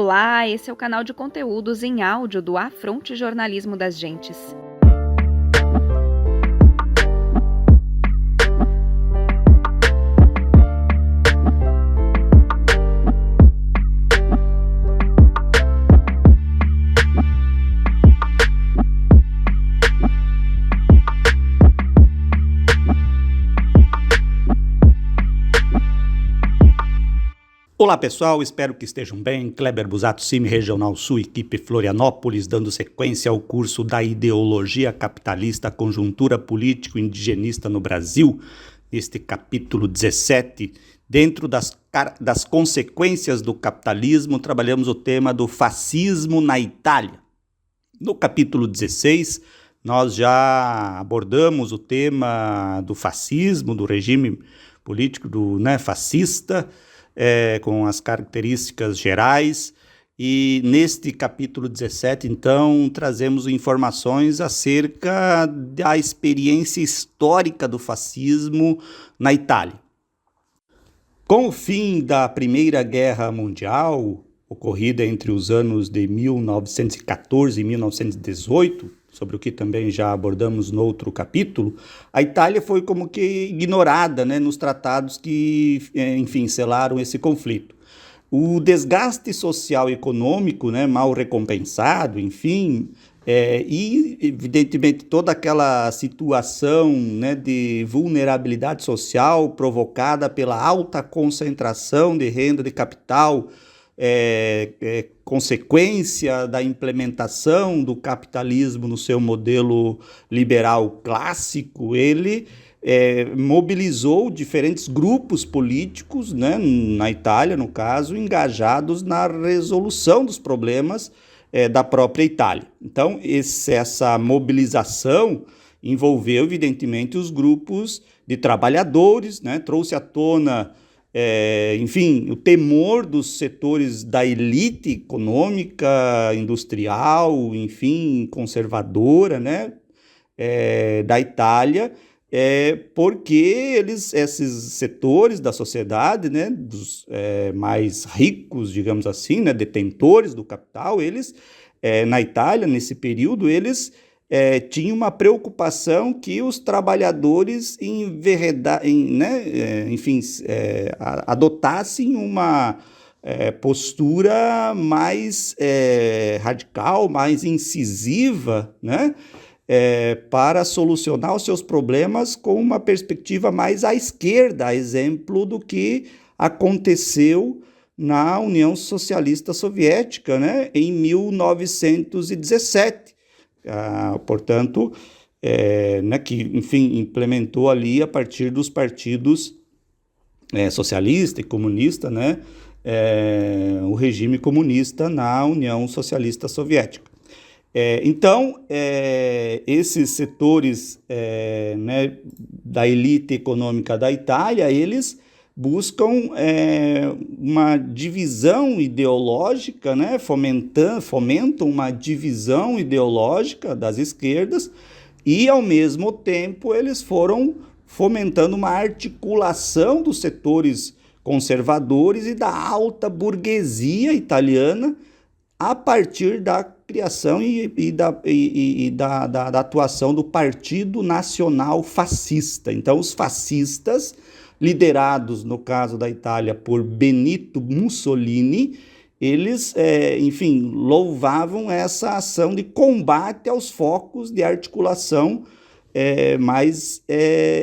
Olá, esse é o canal de conteúdos em áudio do Afronte Jornalismo das Gentes. Olá pessoal, espero que estejam bem. Kleber Busato, CIMI Regional Sul, equipe Florianópolis, dando sequência ao curso da Ideologia Capitalista, Conjuntura Político-Indigenista no Brasil, neste capítulo 17. Dentro das consequências do capitalismo, trabalhamos o tema do fascismo na Itália. No capítulo 16, nós já abordamos o tema do fascismo, do regime político fascista, com as características gerais, e neste capítulo 17, então, trazemos informações acerca da experiência histórica do fascismo na Itália. Com o fim da Primeira Guerra Mundial, ocorrida entre os anos de 1914 e 1918, sobre o que também já abordamos no outro capítulo, a Itália foi como que ignorada, nos tratados que, selaram esse conflito. O desgaste social e econômico, mal recompensado, e, evidentemente, toda aquela situação de vulnerabilidade social provocada pela alta concentração de renda de capital, consequência da implementação do capitalismo no seu modelo liberal clássico, ele mobilizou diferentes grupos políticos, na Itália, no caso, engajados na resolução dos problemas da própria Itália. Então, essa mobilização envolveu, evidentemente, os grupos de trabalhadores, trouxe à tona o temor dos setores da elite econômica, industrial, conservadora, da Itália, porque esses setores da sociedade, dos mais ricos, digamos assim, detentores do capital, eles, na Itália, nesse período, eles tinha uma preocupação que os trabalhadores adotassem uma postura mais radical, mais incisiva, para solucionar os seus problemas com uma perspectiva mais à esquerda, a exemplo do que aconteceu na União Socialista Soviética, em 1917. Portanto, implementou ali a partir dos partidos socialista e comunista, o regime comunista na União Socialista Soviética. Então, esses setores da elite econômica da Itália, eles buscam uma divisão ideológica, fomentam uma divisão ideológica das esquerdas e, ao mesmo tempo, eles foram fomentando uma articulação dos setores conservadores e da alta burguesia italiana a partir da criação e da atuação do Partido Nacional Fascista. Então, os fascistas, liderados, no caso da Itália, por Benito Mussolini, eles, louvavam essa ação de combate aos focos de articulação mais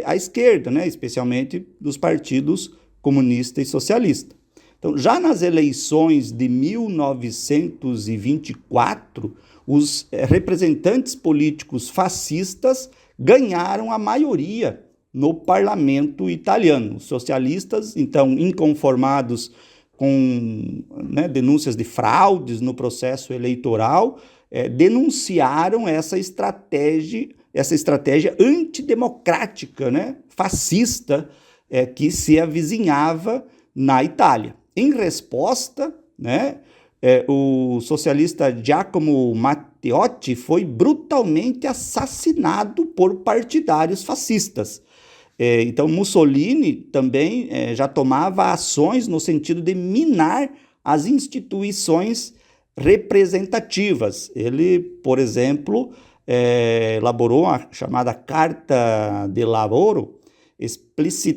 à esquerda, especialmente dos partidos comunista e socialista. Então, já nas eleições de 1924, os representantes políticos fascistas ganharam a maioria no parlamento italiano. Os socialistas, então, inconformados com denúncias de fraudes no processo eleitoral, denunciaram essa estratégia antidemocrática, fascista, que se avizinhava na Itália. Em resposta, o socialista Giacomo Matteotti foi brutalmente assassinado por partidários fascistas. Então, Mussolini também já tomava ações no sentido de minar as instituições representativas. Ele, por exemplo, elaborou a chamada Carta de Lavoro,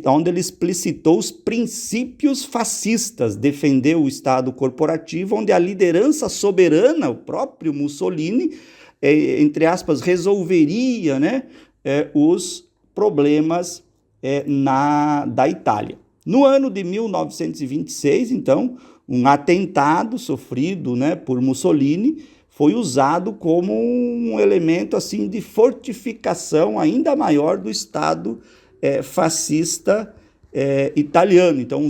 onde ele explicitou os princípios fascistas, defendeu o Estado corporativo, onde a liderança soberana, o próprio Mussolini, entre aspas, resolveria, né, os problemas da Itália. No ano de 1926, então, um atentado sofrido, né, por Mussolini foi usado como um elemento assim, de fortificação ainda maior do Estado fascista italiano. Então,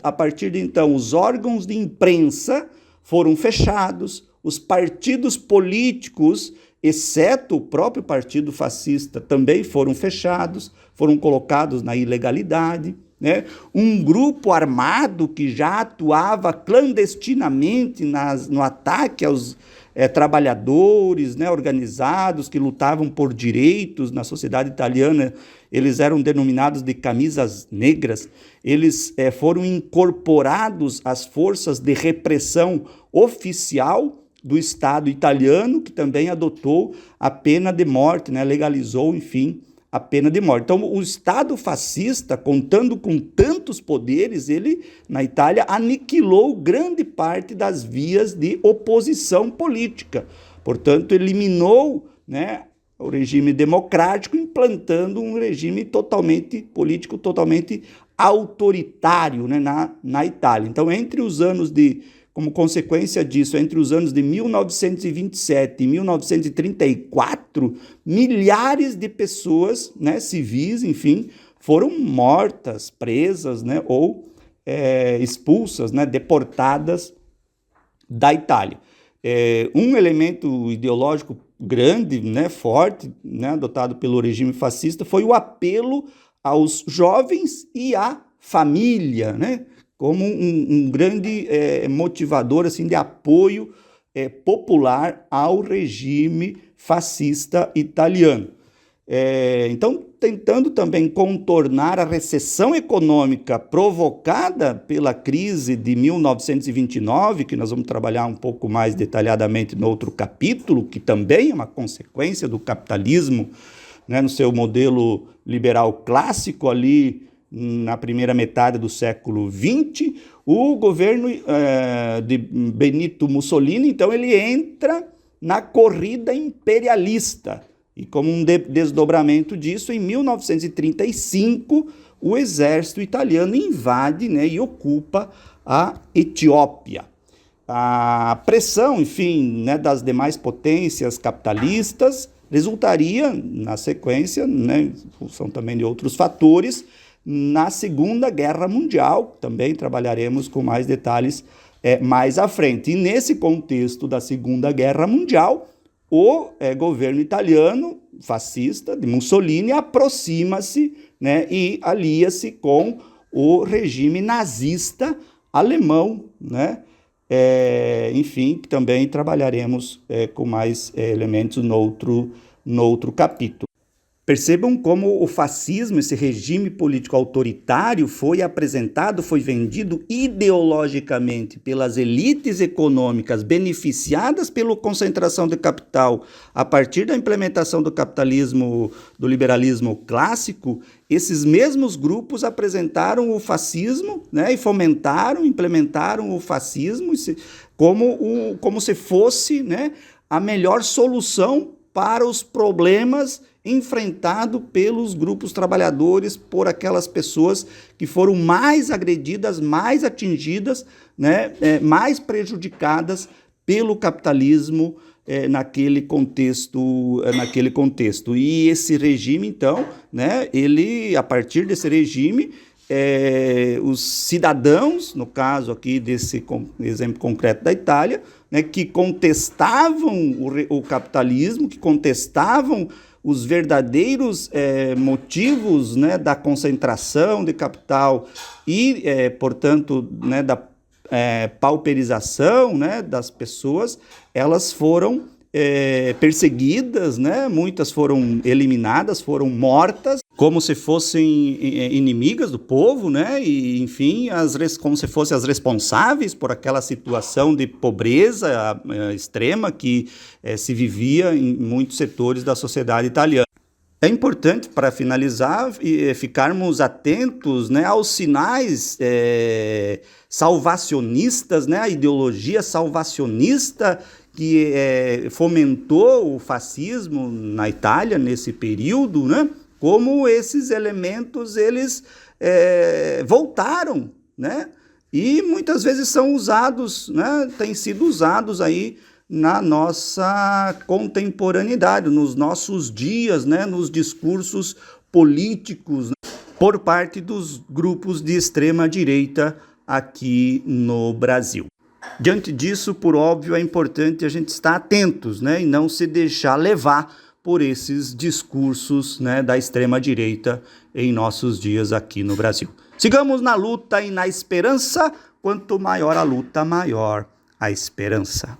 a partir de então, os órgãos de imprensa foram fechados, os partidos políticos, exceto o próprio partido fascista, também foram fechados, foram colocados na ilegalidade, né? Um grupo armado que já atuava clandestinamente no ataque aos trabalhadores, né, organizados, que lutavam por direitos na sociedade italiana, eles eram denominados de camisas negras, eles foram incorporados às forças de repressão oficial do Estado italiano, que também adotou a pena de morte, né, legalizou, enfim, a pena de morte. Então, o Estado fascista, contando com tantos poderes, ele, na Itália, aniquilou grande parte das vias de oposição política. Portanto, eliminou, né, o regime democrático, implantando um regime político totalmente autoritário, né, na Itália. Então, como consequência disso, entre os anos de 1927 e 1934, milhares de pessoas, né, civis, enfim, foram mortas, presas, né, ou expulsas, né, deportadas da Itália. Um elemento ideológico grande, né, forte, né, adotado pelo regime fascista, foi o apelo aos jovens e à família, né, como um grande motivador assim, de apoio popular ao regime fascista italiano. Então, tentando também contornar a recessão econômica provocada pela crise de 1929, que nós vamos trabalhar um pouco mais detalhadamente no outro capítulo, que também é uma consequência do capitalismo, né, no seu modelo liberal clássico ali, na primeira metade do século XX, o governo de Benito Mussolini, então, ele entra na corrida imperialista. E como um desdobramento disso, em 1935, o exército italiano invade, né, e ocupa a Etiópia. A pressão, enfim, né, das demais potências capitalistas resultaria, na sequência, né, em função também de outros fatores, na Segunda Guerra Mundial. Também trabalharemos com mais detalhes mais à frente. E nesse contexto da Segunda Guerra Mundial, o governo italiano, fascista, de Mussolini, aproxima-se, né, e alia-se com o regime nazista alemão, né? Enfim, também trabalharemos com mais elementos no outro capítulo. Percebam como o fascismo, esse regime político autoritário, foi apresentado, foi vendido ideologicamente pelas elites econômicas beneficiadas pela concentração de capital a partir da implementação do capitalismo, do liberalismo clássico. Esses mesmos grupos apresentaram o fascismo, né, e implementaram o fascismo como se fosse, né, a melhor solução para os problemas enfrentado pelos grupos trabalhadores, por aquelas pessoas que foram mais agredidas, mais atingidas, né, mais prejudicadas pelo capitalismo naquele contexto. E esse regime, então, né, a partir desse regime, os cidadãos, no caso aqui desse exemplo concreto da Itália, né, que contestavam o capitalismo, que contestavam os verdadeiros motivos, né, da concentração de capital e, portanto, né, da pauperização, né, das pessoas, elas foram perseguidas, né? Muitas foram eliminadas, foram mortas, como se fossem inimigas do povo, né? E, enfim, como se fossem as responsáveis por aquela situação de pobreza extrema que se vivia em muitos setores da sociedade italiana. É importante, para finalizar, ficarmos atentos, né, aos sinais salvacionistas, né, a ideologia salvacionista que fomentou o fascismo na Itália nesse período, né, como esses elementos eles voltaram, né, e muitas vezes são usados, né, têm sido usados aí na nossa contemporaneidade, nos nossos dias, né, nos discursos políticos, né, por parte dos grupos de extrema-direita aqui no Brasil. Diante disso, por óbvio, é importante a gente estar atentos, né, e não se deixar levar por esses discursos, né, da extrema-direita em nossos dias aqui no Brasil. Sigamos na luta e na esperança. Quanto maior a luta, maior a esperança.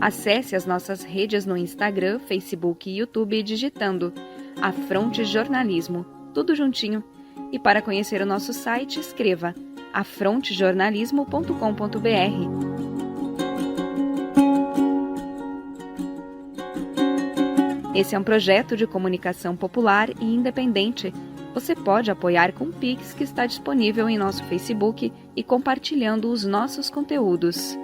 Acesse as nossas redes no Instagram, Facebook e YouTube digitando Afronte Jornalismo, tudo juntinho. E para conhecer o nosso site, escreva afrontejornalismo.com.br. Esse é um projeto de comunicação popular e independente. Você pode apoiar com o Pix que está disponível em nosso Facebook e compartilhando os nossos conteúdos.